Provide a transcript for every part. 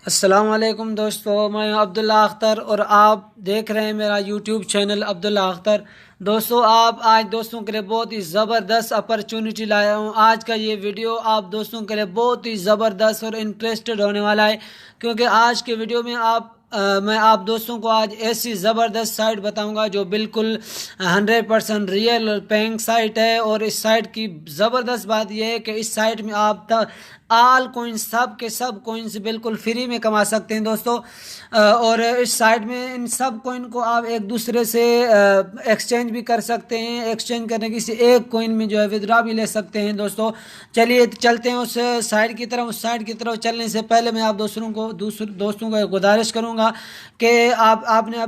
अस्सलाम वालेकुम दोस्तों, मैं अब्दुल्ला अख्तर और आप देख रहे हैं मेरा यूट्यूब चैनल अब्दुल्ला अख्तर। दोस्तों, आप आज दोस्तों के लिए बहुत ही ज़बरदस्त अपॉर्चुनिटी लाया हूँ। आज का ये वीडियो आप दोस्तों के लिए बहुत ही ज़बरदस्त और इंटरेस्टेड होने वाला है, क्योंकि आज के वीडियो में मैं आप दोस्तों को आज ऐसी ज़बरदस्त साइट बताऊंगा जो बिल्कुल 100% रियल और पेइंग साइट है। और इस साइट की ज़बरदस्त बात यह है कि इस साइट में आप आल कोइंस, सब के सब कोइंस बिल्कुल फ्री में कमा सकते हैं दोस्तों। और इस साइट में इन सब कोइन को आप एक दूसरे से एक्सचेंज भी कर सकते हैं। एक्सचेंज करने की एक कोइन में जो है विड्रॉ भी ले सकते हैं दोस्तों। चलिए चलते हैं उस साइट की तरफ। उस साइट की तरफ चलने से पहले मैं आप दोस्तों को गुजारिश करूंगा कि आपने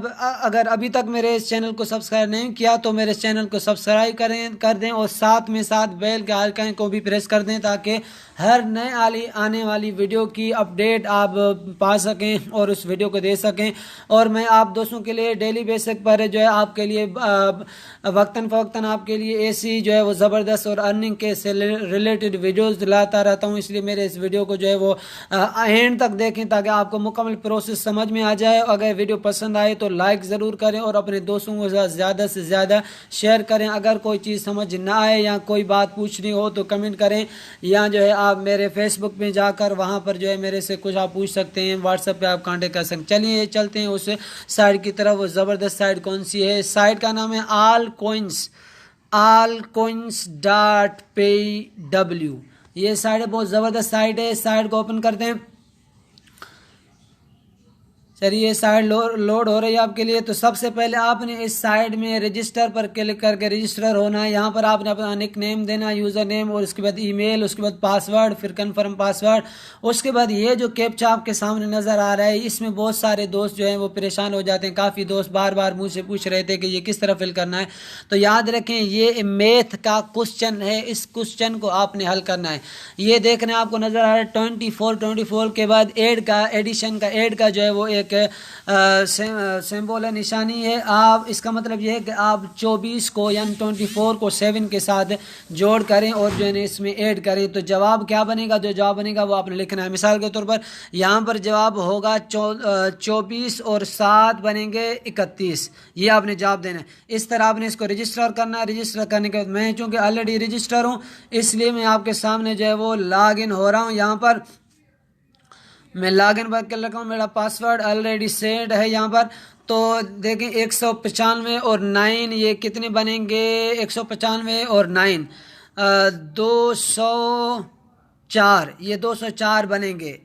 अगर अभी तक मेरे इस चैनल को सब्सक्राइब नहीं किया तो मेरे चैनल को सब्सक्राइब कर दें और साथ बेल के आइकन को भी प्रेस कर दें, ताकि हर नए आने वाली वीडियो की अपडेट आप पा सकें और उस वीडियो को दे सकें। और मैं आप दोस्तों के लिए डेली बेसिस पर जो है आपके लिए वक्तन फ़वक्तन आपके लिए ऐसी जो है वो ज़बरदस्त और अर्निंग के से रिलेटेड वीडियोस दिलाता रहता हूं। इसलिए मेरे इस वीडियो को जो है वो एंड तक देखें, ताकि आपको मुकम्मल प्रोसेस समझ में आ जाए। अगर वीडियो पसंद आए तो लाइक ज़रूर करें और अपने दोस्तों को ज़्यादा से ज़्यादा शेयर करें। अगर कोई चीज़ समझ ना आए या कोई बात पूछनी हो तो कमेंट करें, या जो है आप मेरे फेसबुक में जाकर वहाँ पर जो है मेरे से कुछ आप पूछ सकते हैं। व्हाट्सएप पे आप कांटेक्ट कर सकते हैं। चलिए चलते हैं उस साइट की तरफ। वो ज़बरदस्त साइट कौन सी है? साइट का नाम है allcoins.pw। ये साइट बहुत ज़बरदस्त साइट है। इस साइट को ओपन करते हैं। चलिए साइट लोड हो रही है आपके लिए। तो सबसे पहले आपने इस साइट में रजिस्टर पर क्लिक करके रजिस्टर होना है। यहाँ पर आपने अपना निक नेम देना, यूज़र नेम, और उसके बाद ईमेल, उसके बाद पासवर्ड, फिर कन्फर्म पासवर्ड। उसके बाद ये जो कैप्चा आपके सामने नज़र आ रहा है, इसमें बहुत सारे दोस्त जो हैं वो परेशान हो जाते हैं। काफ़ी दोस्त बार बार मुझसे पूछ रहे थे कि ये किस तरह फिल करना है। तो याद रखें, ये मैथ का क्वेश्चन है। इस क्वेश्चन को आपने हल करना है। ये देखने आपको नज़र आ रहा है 24 के बाद एडिशन का एड का जो है वो एक सिंबल है, निशानी है। आप इसका मतलब यह है कि आप 24 को यानी 24 को 7 के साथ जोड़ करें और जो है इसमें ऐड करें। तो जवाब क्या बनेगा? जो जवाब बनेगा वो आपने लिखना है। मिसाल के तौर पर यहाँ पर जवाब होगा 24 और 7 बनेंगे 31। ये आपने जवाब देना है। इस तरह आपने इसको रजिस्टर करना है। रजिस्टर करने के बाद मैं चूँकि ऑलरेडी रजिस्टर हूँ, इसलिए मैं आपके सामने जो है वो लॉग इन हो रहा हूँ। यहाँ पर मैं लॉगिन पर कर लगा हूँ। मेरा पासवर्ड ऑलरेडी सेट है यहाँ पर। तो देखें 195 और 9 ये कितने बनेंगे? 195 और 9 204, ये 204 बनेंगे।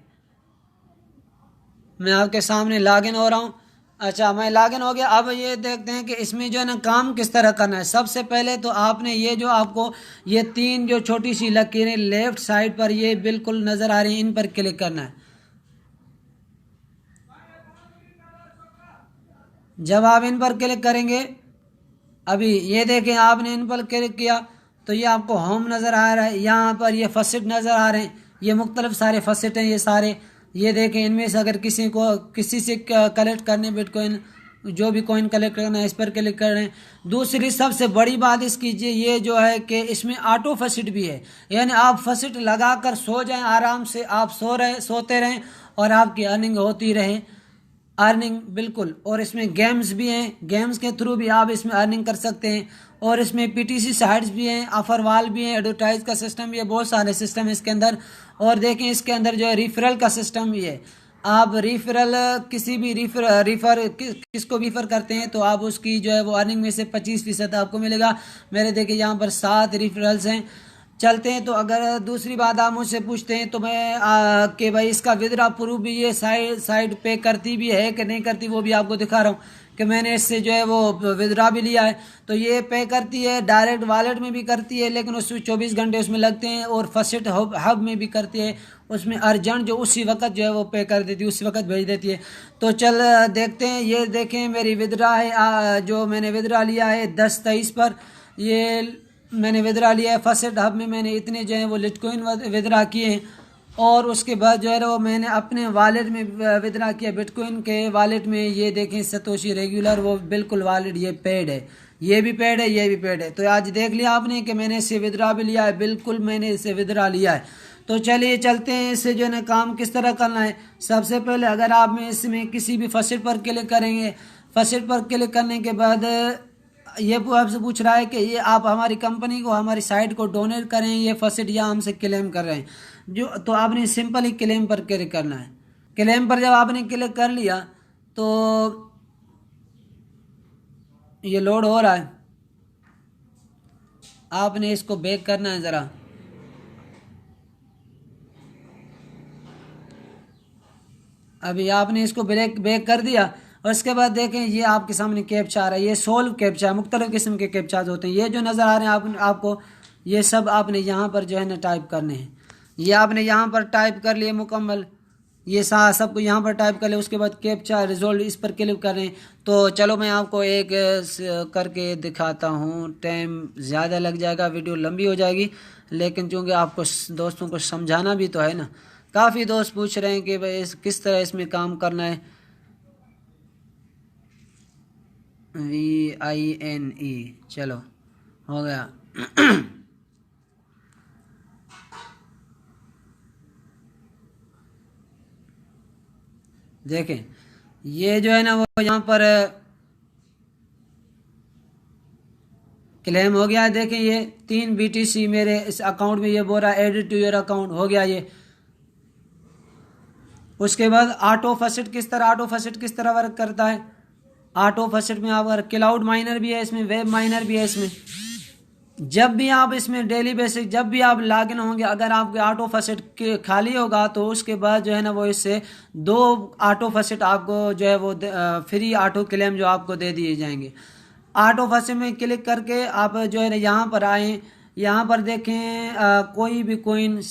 मैं आपके सामने लॉगिन हो रहा हूँ। अच्छा, मैं लॉगिन हो गया। अब ये देखते हैं कि इसमें जो है ना काम किस तरह करना है। सबसे पहले तो आपने ये जो आपको ये 3 जो छोटी सी लकीरें लेफ्ट साइड पर ये बिल्कुल नज़र आ रही हैं, इन पर क्लिक करना है। जब आप इन पर क्लिक करेंगे, अभी ये देखें आपने इन पर क्लिक किया तो ये आपको होम नज़र आ रहा है। यहाँ पर ये फसेट नज़र आ रहे हैं। ये मुख्तलिफ सारे फसेट हैं ये सारे। ये देखें, इनमें से अगर किसी से कलेक्ट करने बिटकॉइन, जो भी कॉइन कलेक्ट करना है, इस पर क्लिक कर रहे हैं। दूसरी सबसे बड़ी बात इसकी ये जो है कि इसमें ऑटो फसेट भी है, यानी आप फसेट लगा कर सो जाएं आराम से। आप सोते रहें और आपकी अर्निंग होती रहे। अर्निंग बिल्कुल। और इसमें गेम्स भी हैं, गेम्स के थ्रू भी आप इसमें अर्निंग कर सकते हैं। और इसमें पीटीसी साइट्स भी हैं, ऑफर वाल भी हैं, एडवर्टाइज का सिस्टम भी है, बहुत सारे सिस्टम है इसके अंदर। और देखें इसके अंदर जो है रिफरल का सिस्टम भी है। आप रिफरल किसी भी किसको रिफर करते हैं तो आप उसकी जो है वो अर्निंग में से 25% आपको मिलेगा। मेरे देखिए यहाँ पर 7 रिफरल्स हैं। चलते हैं। तो अगर दूसरी बात आप मुझसे पूछते हैं तो मैं कि भाई इसका विड्रॉ प्रूफ भी ये साइट पे करती भी है कि नहीं करती, वो भी आपको दिखा रहा हूँ कि मैंने इससे जो है वो विड्रॉ भी लिया है। तो ये पे करती है, डायरेक्ट वॉलेट में भी करती है, लेकिन उसमें 24 घंटे उसमें लगते हैं। और फसेट हब में भी करती है, उसमें अर्जेंट जो उसी वक्त जो है वो पे कर देती है, उसी वक्त भेज देती है। तो चल देखते हैं। ये देखें मेरी विड्रॉ है, जो मैंने विड्रॉ लिया है 10/23 पर। ये मैंने विड्रॉ लिया है। फसेट हब में मैंने इतने जो है वो लिटकॉइन विड्रॉ किए हैं। और उसके बाद जो है वो मैंने अपने वॉलेट में विड्रॉ किया, बिटकॉइन के वॉलेट में। ये देखें सतोशी रेगुलर, वो बिल्कुल वॉलेट ये पेड है, ये भी पेड है, ये भी पेड है। तो आज देख लिया आपने कि मैंने इससे विड्रॉ भी लिया है, बिल्कुल मैंने इससे विड्रॉ लिया है। तो चलिए चलते हैं, इससे जो है ना काम किस तरह करना है। सबसे पहले अगर आप में इसमें किसी भी फर्स्ट एड पर क्लिक करेंगे, फर्स्ट एड पर क्लिक करने के बाद ये आपसे पूछ रहा है कि ये आप हमारी कंपनी को, हमारी साइट को डोनेट करें, ये फर्स्ट एड या हमसे क्लेम कर रहे हैं जो, तो आपने सिंपल ही क्लेम पर क्लिक करना है। क्लेम पर जब आपने क्लिक कर लिया तो ये लोड हो रहा है, आपने इसको बैक करना है ज़रा। अभी आपने इसको बैक कर दिया और इसके बाद देखें ये आपके सामने कैप्चा आ रहा है, ये सोल्व कैप्चा है। मुख्तलिफ किस्म के कैप्चाज होते हैं, ये जो नज़र आ रहे हैं आपको, ये सब आपने यहाँ पर जो है ना टाइप करने हैं। ये आपने यहाँ पर टाइप कर लिए मुकम्मल, ये सबको यहाँ पर टाइप कर ले। उसके बाद कैप्चा रिजोल्व इस पर क्लिक करें। तो चलो मैं आपको एक करके दिखाता हूँ, टाइम ज़्यादा लग जाएगा, वीडियो लंबी हो जाएगी, लेकिन चूँकि आपको दोस्तों को समझाना भी तो है ना। काफ़ी दोस्त पूछ रहे हैं कि भाई किस तरह इसमें काम करना है। VINE चलो हो गया। देखें ये जो है ना वो यहाँ पर क्लेम हो गया है। देखें ये 3 BTC मेरे इस अकाउंट में ये बोल रहा है एडिट टू योर अकाउंट, हो गया ये। उसके बाद ऑटो फर्स्ट किस तरह वर्क करता है। ऑटो फर्स्ट में आप क्लाउड माइनर भी है इसमें, वेब माइनर भी है इसमें। जब भी आप इसमें डेली बेसिक जब भी आप लॉगिन होंगे, अगर आपके ऑटो फर्स्ट खाली होगा तो उसके बाद जो है ना वो इससे 2 ऑटो फर्स्ट आपको जो है वो फ्री ऑटो क्लेम जो आपको दे दिए जाएंगे। ऑटो फर्स्ट में क्लिक करके आप जो है ना यहाँ पर आए, यहाँ पर देखें कोई भी कोइन,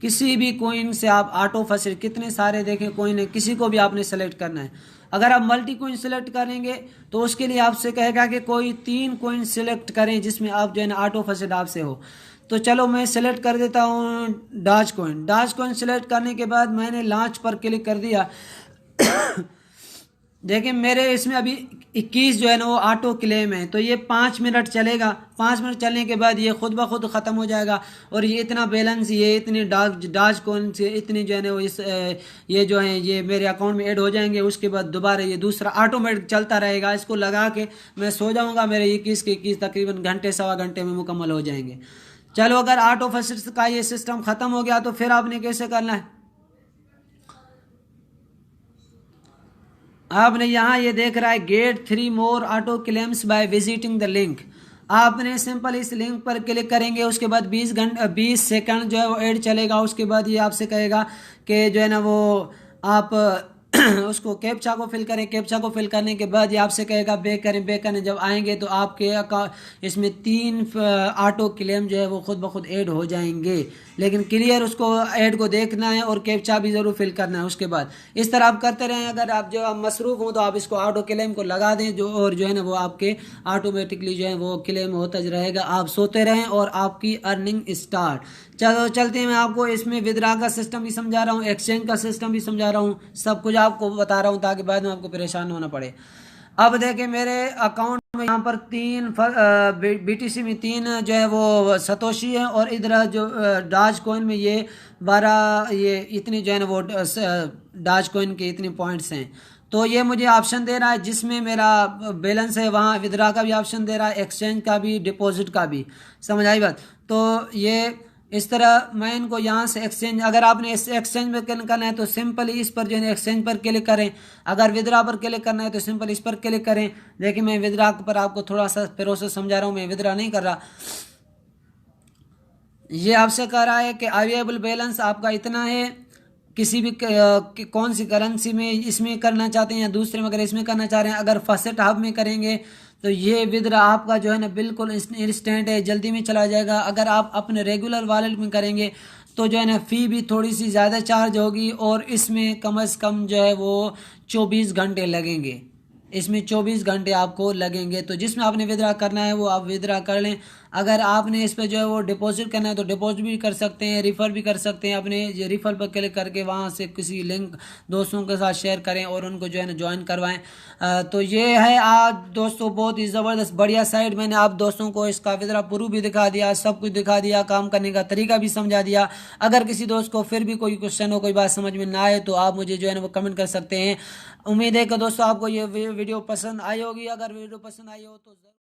किसी भी कोइन से आप ऑटो फर्स्ट कितने सारे देखें कोइन है, किसी को भी आपने सेलेक्ट करना है। अगर आप मल्टी कोइन सिलेक्ट करेंगे तो उसके लिए आपसे कहेगा कि कोई 3 कोइन सिलेक्ट करें जिसमें आप जो है ना ऑटो फर्स्ट आपसे हो। तो चलो मैं सिलेक्ट कर देता हूँ डॉज कोइन सिलेक्ट करने के बाद मैंने लॉन्च पर क्लिक कर दिया। देखिए मेरे इसमें अभी 21 जो है ना वो ऑटो क्लेम है, तो ये 5 मिनट चलेगा। 5 मिनट चलने के बाद ये खुद ब खुद ख़त्म हो जाएगा और ये इतना बैलेंस, ये इतने डॉज कौन से इतने जो है ना वो ये जो है ये मेरे अकाउंट में ऐड हो जाएंगे। उसके बाद दोबारा ये दूसरा ऑटोमेटिक चलता रहेगा। इसको लगा के मैं सो जाऊँगा, मेरे 21 के 21 तकरीबन घंटे सवा घंटे में मुकम्मल हो जाएंगे। चलो अगर ऑटो फर्स्ट का ये सिस्टम ख़त्म हो गया तो फिर आपने कैसे करना है। आपने यहाँ ये देख रहा है get 3 more auto claims by visiting the link. आपने सिंपल इस लिंक पर क्लिक करेंगे, उसके बाद 20 सेकंड जो है वो ऐड चलेगा। उसके बाद ये आपसे कहेगा कि जो है ना वो आप उसको कैप्चा को फिल करें। कैप्चा को फिल करने के बाद ये आपसे कहेगा बैक करें। जब आएंगे तो आपके इसमें 3 ऑटो क्लेम जो है वो खुद ब खुद ऐड हो जाएंगे, लेकिन क्लियर उसको ऐड को देखना है और कैप्चा भी ज़रूर फिल करना है। उसके बाद इस तरह आप करते रहें। अगर आप जो मसरूफ़ हो तो आप इसको ऑटो क्लेम को लगा दें जो, और जो है ना वो आपके ऑटोमेटिकली जो है वो क्लेम होता रहेगा। आप सोते रहें और आपकी अर्निंग स्टार्ट। चलो चलते हैं, मैं आपको इसमें विदड्रॉ का सिस्टम भी समझा रहा हूँ, एक्सचेंज का सिस्टम भी समझा रहा हूँ, सब कुछ आपको बता रहा हूँ ताकि बाद में आपको परेशान होना पड़े। अब देखें मेरे अकाउंट में यहाँ पर 3 BTC में 3 जो है वो सतोशी है और इधर जो डॉज कॉइन में ये 12 ये इतनी जो है ना वो डॉज कॉइन के इतने पॉइंट्स हैं। तो ये मुझे ऑप्शन दे रहा है जिसमें मेरा बैलेंस है, वहाँ विदड्रॉ का भी ऑप्शन दे रहा है, एक्सचेंज का भी, डिपॉजिट का भी। समझ आई बात। तो ये इस तरह मैं इनको यहाँ से एक्सचेंज, अगर आपने इस एक्सचेंज में क्लिक करना है तो सिंपल इस पर जो है एक्सचेंज पर क्लिक करें। अगर विदड्रॉ पर क्लिक करना है तो सिंपल इस पर क्लिक करें। देखिए मैं विदड्रॉ पर आपको थोड़ा सा प्रोसेस समझा रहा हूँ, मैं विदड्रॉ नहीं कर रहा। ये आपसे कह रहा है कि अवेलेबल बैलेंस आपका इतना है, किसी भी कौन सी करेंसी में इसमें करना चाहते हैं या दूसरे में अगर इसमें करना चाह रहे हैं। अगर फर्स्ट हाफ में करेंगे तो ये विदड्रॉ आपका जो है ना बिल्कुल इंस्टेंट है, जल्दी में चला जाएगा। अगर आप अपने रेगुलर वॉलेट में करेंगे तो जो है ना फ़ी भी थोड़ी सी ज़्यादा चार्ज होगी और इसमें कम से कम जो है वो 24 घंटे लगेंगे। इसमें 24 घंटे आपको लगेंगे। तो जिसमें आपने विदड्रॉ करना है वो आप विदड्रॉ कर लें। अगर आपने इस पर जो है वो डिपॉजिट करना है तो डिपॉजिट भी कर सकते हैं, रिफ़र भी कर सकते हैं। अपने रिफ़र पर क्लिक करके वहाँ से किसी लिंक दोस्तों के साथ शेयर करें और उनको जो है ना ज्वाइन करवाएं। तो ये है आज दोस्तों बहुत ही ज़बरदस्त बढ़िया साइट। मैंने आप दोस्तों को इसका विद्रा प्रूफ भी दिखा दिया, सब कुछ दिखा दिया, काम करने का तरीका भी समझा दिया। अगर किसी दोस्त को फिर भी कोई क्वेश्चन हो, कोई बात समझ में ना आए तो आप मुझे जो है ना वो कमेंट कर सकते हैं। उम्मीद है कि दोस्तों आपको ये वीडियो पसंद आई होगी। अगर वीडियो पसंद आई हो तो